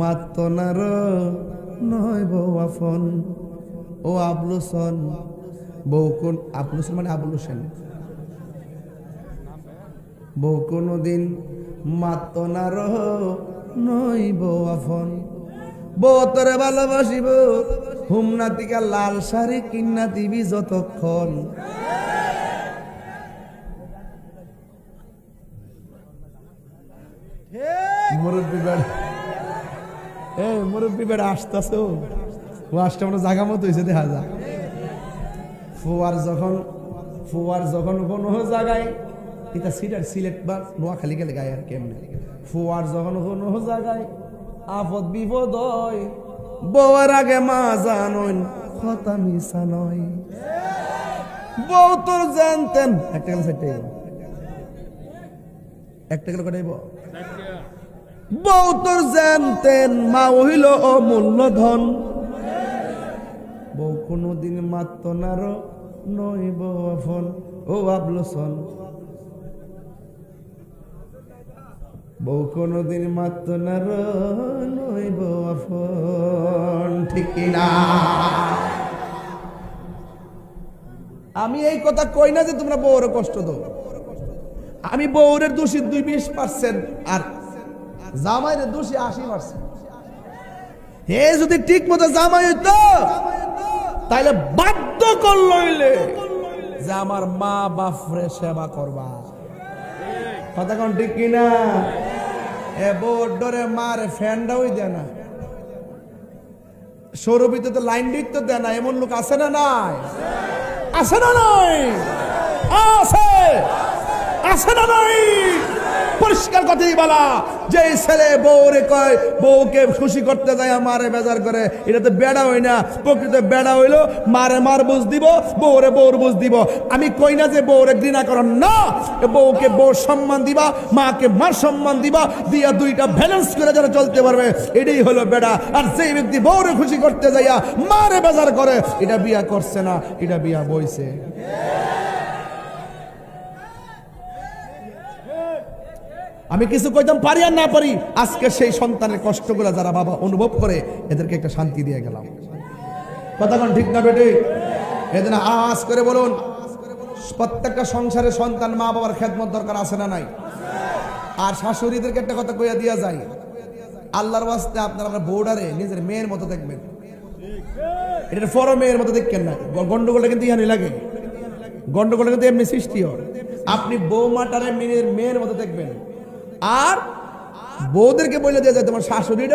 মাতনার নয় বউ আফন। ও আবলুসন, বউ কোন আবলুসন মানে আবুল হোসেন। বউ কোনদিন মাতনার নয় বউ আফন। বউ তোরে ভালোবাসিব হুমনা তিকা লাল শাড়ি কিন্না দিবি যতক্ষণ। মুরব্বী বেড়া, মুরব্বী বেড়া আসতেছ, ও আসতে আমরা জাগা মতো হয়েছে দেখা যা। ফুয়ার যখন কোনো জায়গায় এটা সিলেট বা নোয়াখালী গেলে গায়ে আর কেমনে, ফুয়ার যখন কোনো জায়গায় আপদ বিপদ হয়, বউয়ের আগে মা জানইন কথা মিশা নয়। বউ তোর জানতেন একটা গেল সেটাই একটা গেল কটাইব। বউ তোর জানতেন মা হইল অমূল্য ধন। বউ কোনদিন মাত্র নার নয় বউ আফন। ও আবলুসন, বউ কোনদিন মাত্র নার নয় বউ আফন। ঠিক না? আমি এই কথা কই না যে তোমরা বউরে কষ্ট দাও। আমি বউরের দোষী 20% আর জামাইয়ের দোষী 80%। হে যদি ঠিক মতো জামাই হইতো তাইলে বাধ্য করলইলে যে আমার মা বাপরে সেবা করবা। কথা কোন ঠিক কিনা? এ বউর ডরে মারে ফ্যানটাও দেয় না, সৌরভিতে তো লাইন দিত তো দেয় না। এমন লোক আছে না নাই? আছে না নাই? আছে, আছে না নাই? পরিষ্কার কথাই বলা, যে ছেলে বউরে কয় বউকে খুশি করতে যায় মারে বেজার করে, এটা তো বেড়া হই না। প্রকৃত বেড়া হইলো মারে মার বুঝ দিব, বউরে বউর বুঝ দিব। আমি কই না যে বউরে ঘৃণা করেন না, বউকে বউর সম্মান দিবা, মাকে মার সম্মান দিবা, দিয়া দুইটা ব্যালেন্স করে যারা চলতে পারবে, এটাই হলো বেড়া। আর যেই ব্যক্তি বউরে খুশি করতে যাইয়া মারে বেজার করে, এটা বিয়া করছে না, এটা বিয়া বইছে। আমি কিছু কইতাম পারি আর না পারি, আজকে সেই সন্তানের কষ্টগুলো যারা বাবা অনুভব করে এদেরকে একটা শান্তি দিয়ে গেলাম। কথা কোন ঠিক না বেটে? এদিন আওয়াজ করে বলুন, প্রত্যেকটা সংসারে সন্তান মা বাবার খেদমত দরকার আছে না নাই? আর শাশুড়িদেরকে একটা কথা কইয়া দিয়া যায়, আল্লাহর ওয়াস্তে আপনারা বউডারে নিজের মেয়ের মতো দেখবেন। এটা ফর মেয়ের মতো দেখবেন না। গন্ডগোলটা কিন্তু ইহানি লাগে, গন্ডগোলটা কিন্তু এমনি সৃষ্টি হয়। আপনি বৌমাটারে মেয়ের মতো দেখবেন। আর বউদেরকে বলে দিয়ে যায় তোমার শাশুড়িটা